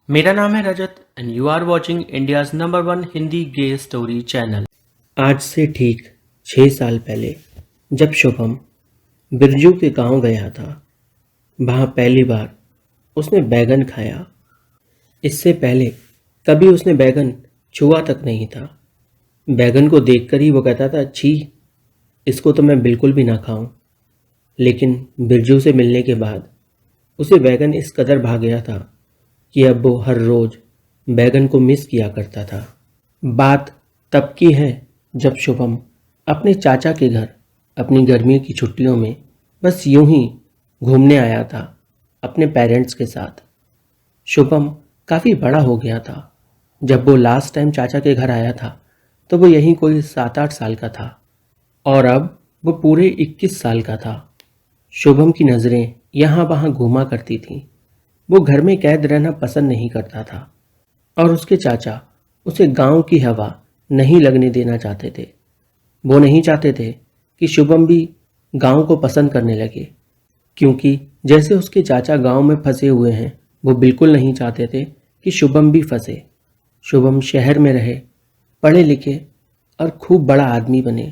मेरा नाम है Rajat and you are watching India's number one Hindi gay story channel. आज से ठीक 6 साल पहले जब शुभम बिरजू के गांव गया था, वहां पहली बार उसने बैगन खाया। इससे पहले कभी उसने बैगन छुआ तक नहीं था। बैगन को देखकर ही वो कहता था, छी, इसको तो मैं बिल्कुल भी ना खाऊं। लेकिन बिरजू से मिलने के बाद उसे बैगन इस कदर भा गया था कि अब वो हर रोज बैगन को मिस किया करता था। बात तब की है जब शुभम अपने चाचा के घर अपनी गर्मियों की छुट्टियों में बस यूं ही घूमने आया था अपने पेरेंट्स के साथ। शुभम काफ़ी बड़ा हो गया था। जब वो लास्ट टाइम चाचा के घर आया था तो वो यहीं कोई 7-8 साल का था और अब वो पूरे 21 साल का था। शुभम की नज़रें यहाँ वहाँ घूमा करती थीं। वो घर में कैद रहना पसंद नहीं करता था और उसके चाचा उसे गांव की हवा नहीं लगने देना चाहते थे। वो नहीं चाहते थे कि शुभम भी गांव को पसंद करने लगे, क्योंकि जैसे उसके चाचा गांव में फंसे हुए हैं, वो बिल्कुल नहीं चाहते थे कि शुभम भी फंसे। शुभम शहर में रहे, पढ़े लिखे और खूब बड़ा आदमी बने।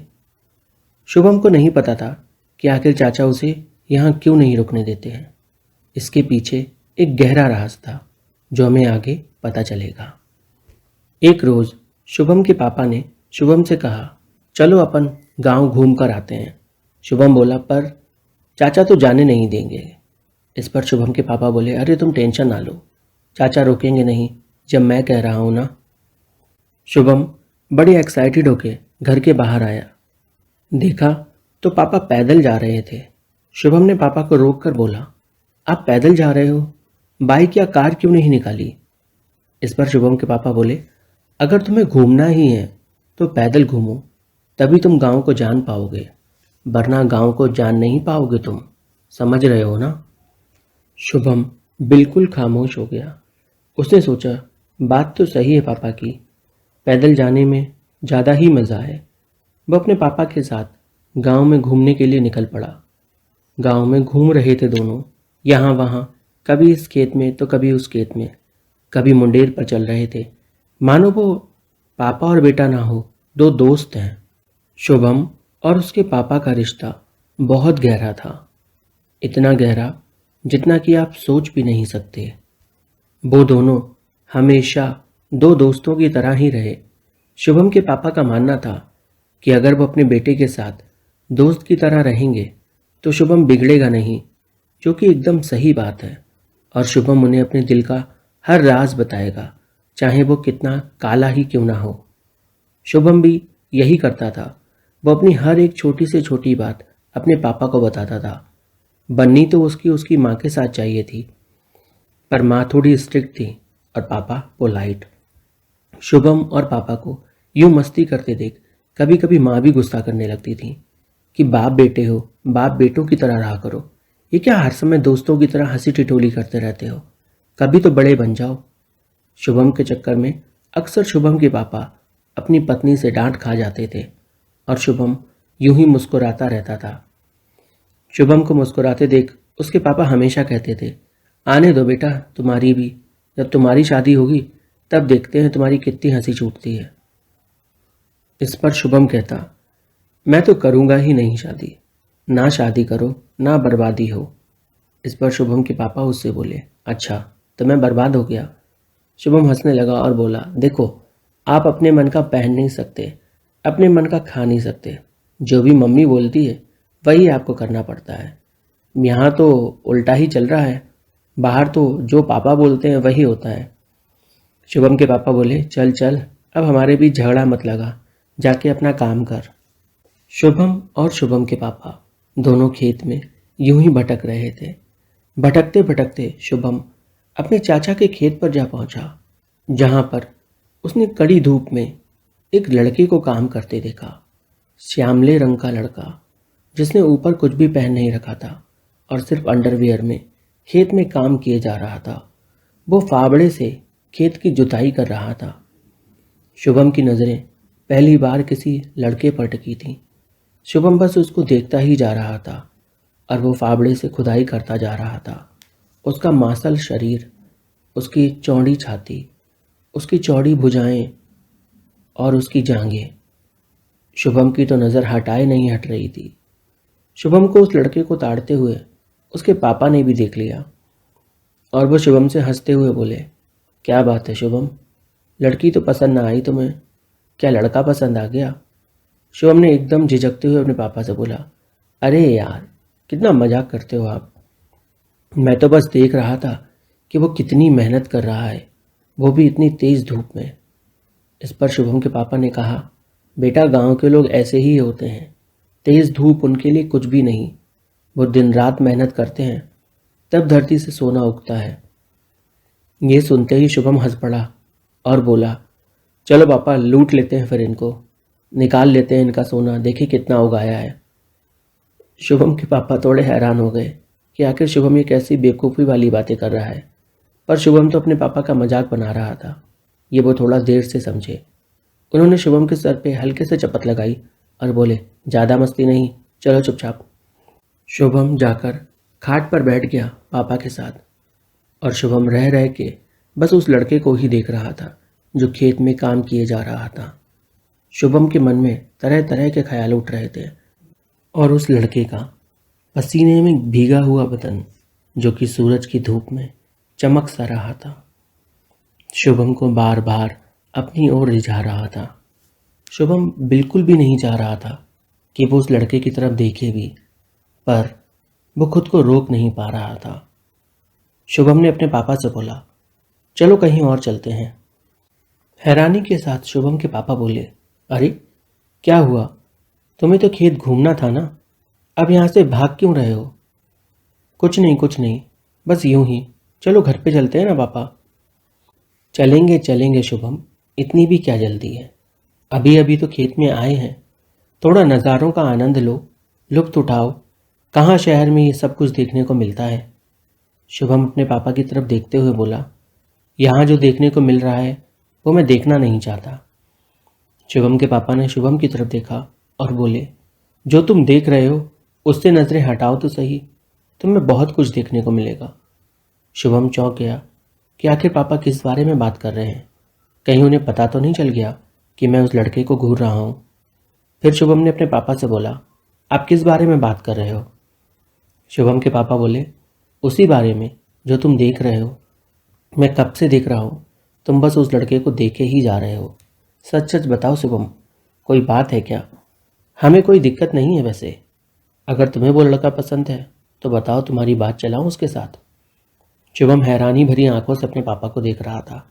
शुभम को नहीं पता था कि आखिर चाचा उसे यहाँ क्यों नहीं रुकने देते हैं। इसके पीछे एक गहरा राज था जो हमें आगे पता चलेगा। एक रोज शुभम के पापा ने शुभम से कहा, चलो अपन गांव घूम कर आते हैं। शुभम बोला, पर चाचा तो जाने नहीं देंगे। इस पर शुभम के पापा बोले, अरे तुम टेंशन ना लो, चाचा रोकेंगे नहीं जब मैं कह रहा हूं ना। शुभम बड़े एक्साइटेड होके घर के बाहर आया। देखा तो पापा पैदल जा रहे थे। शुभम ने पापा को रोक कर बोला, आप पैदल जा रहे हो, बाइक या कार क्यों नहीं निकाली? इस पर शुभम के पापा बोले, अगर तुम्हें घूमना ही है तो पैदल घूमो, तभी तुम गांव को जान पाओगे, वरना गांव को जान नहीं पाओगे तुम। समझ रहे हो ना? शुभम बिल्कुल खामोश हो गया। उसने सोचा, बात तो सही है पापा की, पैदल जाने में ज़्यादा ही मज़ा है। वो अपने पापा के साथ गांव में घूमने के लिए निकल पड़ा। गांव में घूम रहे थे दोनों, यहाँ वहाँ, कभी इस खेत में तो कभी उस खेत में, कभी मुंडेर पर चल रहे थे, मानो वो पापा और बेटा ना हो, दो दोस्त हैं। शुभम और उसके पापा का रिश्ता बहुत गहरा था, इतना गहरा जितना कि आप सोच भी नहीं सकते। वो दोनों हमेशा दो दोस्तों की तरह ही रहे। शुभम के पापा का मानना था कि अगर वो अपने बेटे के साथ दोस्त की तरह रहेंगे तो शुभम बिगड़ेगा नहीं, जो कि एकदम सही बात है। और शुभम उन्हें अपने दिल का हर राज बताएगा, चाहे वो कितना काला ही क्यों ना हो। शुभम भी यही करता था। वो अपनी हर एक छोटी से छोटी बात अपने पापा को बताता था। बन्नी तो उसकी माँ के साथ चाहिए थी, पर माँ थोड़ी स्ट्रिक्ट थी और पापा पोलाइट। शुभम और पापा को यूं मस्ती करते देख कभी कभी माँ भी गुस्सा करने लगती थी कि बाप बेटे हो, बाप बेटों की तरह रहा करो, ये क्या हर समय दोस्तों की तरह हंसी टिटोली करते रहते हो, कभी तो बड़े बन जाओ। शुभम के चक्कर में अक्सर शुभम के पापा अपनी पत्नी से डांट खा जाते थे और शुभम यूं ही मुस्कुराता रहता था। शुभम को मुस्कुराते देख उसके पापा हमेशा कहते थे, आने दो बेटा तुम्हारी भी, जब तुम्हारी शादी होगी तब देखते हैं तुम्हारी कितनी हंसी छूटती है। इस पर शुभम कहता, मैं तो करूँगा ही नहीं शादी, ना शादी करो ना बर्बादी हो। इस पर शुभम के पापा उससे बोले, अच्छा तो मैं बर्बाद हो गया? शुभम हंसने लगा और बोला, देखो, आप अपने मन का पहन नहीं सकते, अपने मन का खा नहीं सकते, जो भी मम्मी बोलती है वही आपको करना पड़ता है। यहाँ तो उल्टा ही चल रहा है, बाहर तो जो पापा बोलते हैं वही होता है। शुभम के पापा बोले, चल चल, अब हमारे बीच झगड़ा मत लगा, जाके अपना काम कर। शुभम और शुभम के पापा दोनों खेत में यूं ही भटक रहे थे। भटकते भटकते शुभम अपने चाचा के खेत पर जा पहुंचा, जहां पर उसने कड़ी धूप में एक लड़के को काम करते देखा। श्यामले रंग का लड़का, जिसने ऊपर कुछ भी पहन नहीं रखा था और सिर्फ अंडरवियर में खेत में काम किए जा रहा था। वो फावड़े से खेत की जुताई कर रहा था। शुभम की नज़रें पहली बार किसी लड़के पर टिकी थीं। शुभम बस उसको देखता ही जा रहा था और वो फावड़े से खुदाई करता जा रहा था। उसका मांसल शरीर उसकी चौड़ी छाती, उसकी चौड़ी भुजाएं और उसकी जांघें शुभम की तो नज़र हटाए नहीं हट रही थी। शुभम को उस लड़के को ताड़ते हुए उसके पापा ने भी देख लिया और वो शुभम से हंसते हुए बोले, क्या बात है शुभम, लड़की तो पसंद ना आई तुम्हें, क्या लड़का पसंद आ गया? शुभम ने एकदम झिझकते हुए अपने पापा से बोला, अरे यार कितना मजाक करते हो आप, मैं तो बस देख रहा था कि वो कितनी मेहनत कर रहा है, वो भी इतनी तेज़ धूप में। इस पर शुभम के पापा ने कहा, बेटा गांव के लोग ऐसे ही होते हैं, तेज़ धूप उनके लिए कुछ भी नहीं, वो दिन रात मेहनत करते हैं तब धरती से सोना उगता है। ये सुनते ही शुभम हंस पड़ा और बोला, चलो पापा लूट लेते हैं, फिर इनको निकाल लेते हैं, इनका सोना देखिए कितना उगाया है। शुभम के पापा थोड़े हैरान हो गए कि आखिर शुभम ये कैसी बेवकूफ़ी वाली बातें कर रहा है, पर शुभम तो अपने पापा का मजाक बना रहा था, ये वो थोड़ा देर से समझे। उन्होंने शुभम के सर पे हल्के से चपत लगाई और बोले, ज़्यादा मस्ती नहीं, चलो चुपचाप। शुभम जाकर खाट पर बैठ गया पापा के साथ और शुभम रह रह के बस उस लड़के को ही देख रहा था जो खेत में काम किए जा रहा था। शुभम के मन में तरह तरह के ख्याल उठ रहे थे और उस लड़के का पसीने में भीगा हुआ बदन जो कि सूरज की धूप में चमक सा रहा था, शुभम को बार बार अपनी ओर रिझा रहा था। शुभम बिल्कुल भी नहीं चाह रहा था कि वो उस लड़के की तरफ देखे भी, पर वो खुद को रोक नहीं पा रहा था। शुभम ने अपने पापा से बोला, चलो कहीं और चलते हैं। हैरानी के साथ शुभम के पापा बोले, अरे क्या हुआ, तुम्हें तो खेत घूमना था ना, अब यहाँ से भाग क्यों रहे हो? कुछ नहीं कुछ नहीं, बस यूं ही, चलो घर पे चलते हैं ना पापा। चलेंगे चलेंगे शुभम, इतनी भी क्या जल्दी है, अभी अभी तो खेत में आए हैं, थोड़ा नज़ारों का आनंद लो, लुत्फ उठाओ, कहाँ शहर में ये सब कुछ देखने को मिलता है। शुभम अपने पापा की तरफ देखते हुए बोला, यहाँ जो देखने को मिल रहा है वो मैं देखना नहीं चाहता। शुभम के पापा ने शुभम की तरफ देखा और बोले, जो तुम देख रहे हो उससे नज़रें हटाओ तो सही, तुम्हें बहुत कुछ देखने को मिलेगा। शुभम चौंक गया कि आखिर पापा किस बारे में बात कर रहे हैं, कहीं उन्हें पता तो नहीं चल गया कि मैं उस लड़के को घूर रहा हूँ। फिर शुभम ने अपने पापा से बोला, आप किस बारे में बात कर रहे हो? शुभम के पापा बोले, उसी बारे में जो तुम देख रहे हो, मैं कब से देख रहा हूँ, तुम बस उस लड़के को देखे ही जा रहे हो। सच सच बताओ शुभम, कोई बात है क्या? हमें कोई दिक्कत नहीं है वैसे, अगर तुम्हें वो लड़का पसंद है तो बताओ, तुम्हारी बात चलाऊं उसके साथ। शुभम हैरानी भरी आंखों से अपने पापा को देख रहा था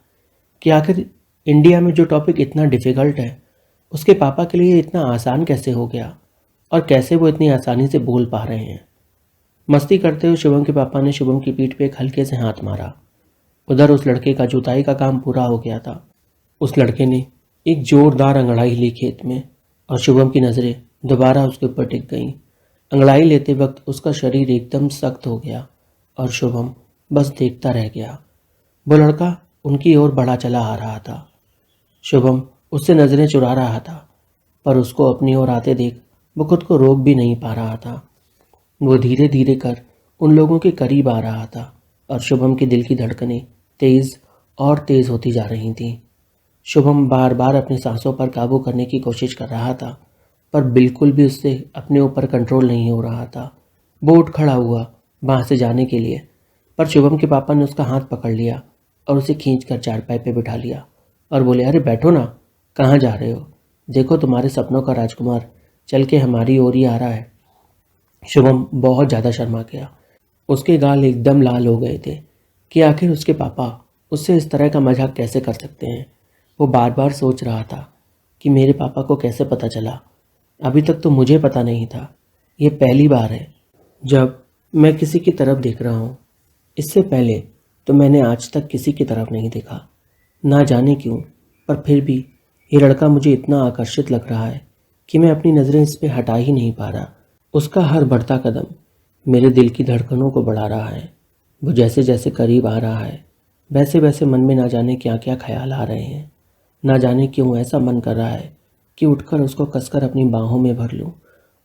कि आखिर इंडिया में जो टॉपिक इतना डिफ़िकल्ट है उसके पापा के लिए इतना आसान कैसे हो गया और कैसे वो इतनी आसानी से बोल पा रहे हैं। मस्ती करते हुए शुभम के पापा ने शुभम की पीठ पे एक हल्के से हाथ मारा। उधर उस लड़के का जुताई का काम पूरा हो गया था। उस लड़के ने एक जोरदार अंगड़ाई ली खेत में और शुभम की नज़रें दोबारा उसके ऊपर टिक गईं। अंगड़ाई लेते वक्त उसका शरीर एकदम सख्त हो गया और शुभम बस देखता रह गया। वो लड़का उनकी ओर बढ़ा चला आ रहा था। शुभम उससे नज़रें चुरा रहा था, पर उसको अपनी ओर आते देख वो खुद को रोक भी नहीं पा रहा था। वो धीरे धीरे कर उन लोगों के करीब आ रहा था और शुभम के दिल की धड़कनें तेज़ और तेज़ होती जा रही थीं। शुभम बार बार अपनी सांसों पर काबू करने की कोशिश कर रहा था, पर बिल्कुल भी उससे अपने ऊपर कंट्रोल नहीं हो रहा था। वो उठ खड़ा हुआ वहाँ से जाने के लिए, पर शुभम के पापा ने उसका हाथ पकड़ लिया और उसे खींचकर चारपाई पे बिठा लिया और बोले, अरे बैठो ना, कहाँ जा रहे हो? देखो तुम्हारे सपनों का राजकुमार चल के हमारी ओर ही आ रहा है। शुभम बहुत ज़्यादा शर्मा गया। उसके गाल एकदम लाल हो गए थे कि आखिर उसके पापा उससे इस तरह का मजाक कैसे कर सकते हैं। वो बार बार सोच रहा था कि मेरे पापा को कैसे पता चला, अभी तक तो मुझे पता नहीं था, ये पहली बार है जब मैं किसी की तरफ देख रहा हूँ। इससे पहले तो मैंने आज तक किसी की तरफ नहीं देखा, ना जाने क्यों, पर फिर भी ये लड़का मुझे इतना आकर्षित लग रहा है कि मैं अपनी नज़रें इस पर हटा ही नहीं पा रहा। उसका हर बढ़ता कदम मेरे दिल की धड़कनों को बढ़ा रहा है। वो जैसे जैसे करीब आ रहा है वैसे वैसे मन में ना जाने क्या क्या ख्याल आ रहे हैं। ना जाने क्यों ऐसा मन कर रहा है कि उठकर उसको कसकर अपनी बाहों में भर लूं,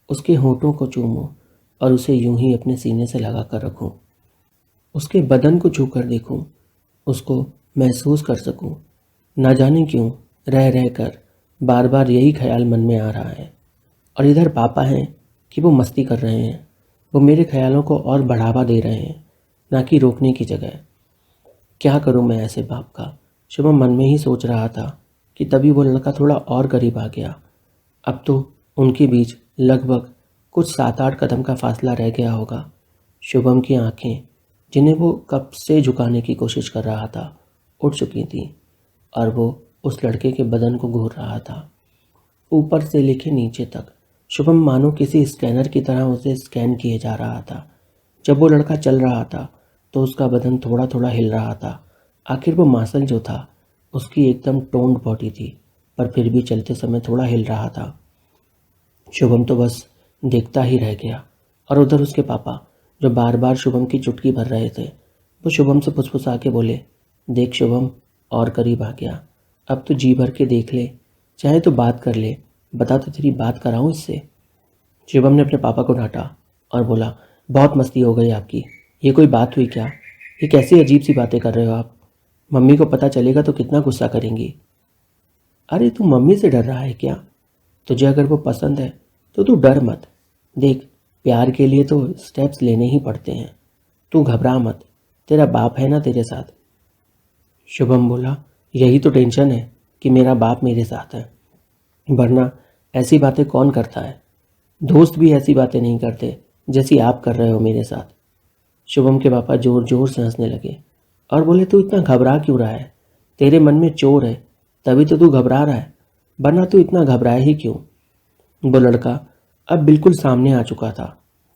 उसके होठों को चूमूं और उसे यूं ही अपने सीने से लगा कर रखूं, उसके बदन को छू कर देखूं, उसको महसूस कर सकूं। ना जाने क्यों रह रह कर बार बार यही ख्याल मन में आ रहा है। और इधर पापा हैं कि वो मस्ती कर रहे हैं, वो मेरे ख्यालों को और बढ़ावा दे रहे हैं, ना कि रोकने की जगह। क्या करूं मैं ऐसे बाप का? शुभम मन में ही सोच रहा था कि तभी वो लड़का थोड़ा और करीब आ गया। अब तो उनके बीच लगभग कुछ 7-8 कदम का फासला रह गया होगा। शुभम की आंखें, जिन्हें वो कब से झुकाने की कोशिश कर रहा था, उठ चुकी थीं और वो उस लड़के के बदन को घूर रहा था, ऊपर से लेके नीचे तक। शुभम मानो किसी स्कैनर की तरह उसे स्कैन किए जा रहा था। जब वो लड़का चल रहा था तो उसका बदन थोड़ा थोड़ा हिल रहा था। आखिर वो मासल जो था, उसकी एकदम टोन्ड बॉडी थी, पर फिर भी चलते समय थोड़ा हिल रहा था। शुभम तो बस देखता ही रह गया। और उधर उसके पापा, जो बार बार शुभम की चुटकी भर रहे थे, वो शुभम से फुसफुसा के बोले, देख शुभम, और करीब आ गया, अब तो जी भर के देख ले, चाहे तो बात कर ले, बता तो तेरी बात कराऊं इससे। शिवम ने अपने पापा को डांटा और बोला, बहुत मस्ती हो गई आपकी, ये कोई बात हुई क्या? ये कैसी अजीब सी बातें कर रहे हो आप? मम्मी को पता चलेगा तो कितना गुस्सा करेंगी। अरे तू मम्मी से डर रहा है क्या? तुझे अगर वो पसंद है तो तू डर मत। देख, प्यार के लिए तो स्टेप्स लेने ही पड़ते हैं। तू घबरा मत, तेरा बाप है ना तेरे साथ। शुभम बोला, यही तो टेंशन है कि मेरा बाप मेरे साथ है, वरना ऐसी बातें कौन करता है? दोस्त भी ऐसी बातें नहीं करते जैसी आप कर रहे हो मेरे साथ। शुभम के पापा जोर जोर से हंसने लगे और बोले, तू इतना घबरा क्यों रहा है? तेरे मन में चोर है, तभी तो तू घबरा रहा है, वरना तू इतना घबराए ही क्यों? वो लड़का अब बिल्कुल सामने आ चुका था।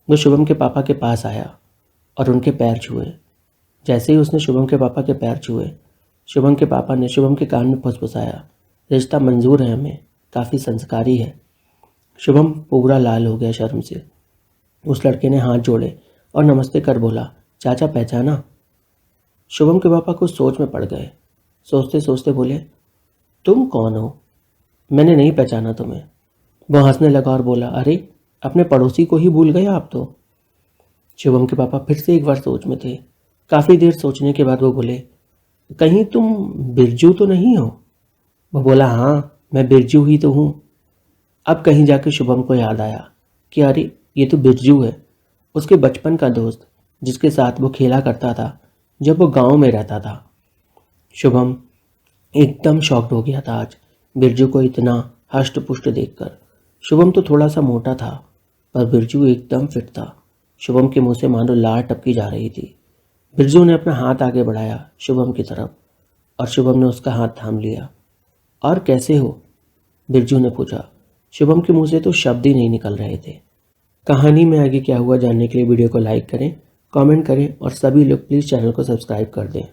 वो शुभम के पापा के पास आया और उनके पैर छुए। जैसे ही उसने शुभम के पापा के पैर छुए, शुभम के पापा ने शुभम के कान में फुसफुसाया, रिश्ता मंजूर है हमें, काफ़ी संस्कारी है। शुभम पूरा लाल हो गया शर्म से। उस लड़के ने हाथ जोड़े और नमस्ते कर बोला, चाचा पहचाना? शुभम के पापा कुछ सोच में पड़ गए। सोचते सोचते बोले, तुम कौन हो? मैंने नहीं पहचाना तुम्हें। वो हंसने लगा और बोला, अरे अपने पड़ोसी को ही भूल गए आप तो। शुभम के पापा फिर से एक बार सोच में थे। काफ़ी देर सोचने के बाद वो बोले, कहीं तुम बिरजू तो नहीं हो? वो बोला, हाँ मैं बिरजू ही तो हूँ। अब कहीं जाके शुभम को याद आया कि अरे ये तो बिरजू है, उसके बचपन का दोस्त, जिसके साथ वो खेला करता था जब वो गांव में रहता था। शुभम एकदम शॉक्ड हो गया था आज बिरजू को इतना हष्ट पुष्ट देखकर। शुभम तो थोड़ा सा मोटा था, पर बिरजू एकदम फिट था। शुभम के मुंह से मानो लार टपकी जा रही थी। बिरजू ने अपना हाथ आगे बढ़ाया शुभम की तरफ और शुभम ने उसका हाथ थाम लिया। और कैसे हो? बिरजू ने पूछा। शुभम के मुंह से तो शब्द ही नहीं निकल रहे थे। कहानी में आगे क्या हुआ जानने के लिए वीडियो को लाइक करें, कमेंट करें और सभी लोग प्लीज़ चैनल को सब्सक्राइब कर दें।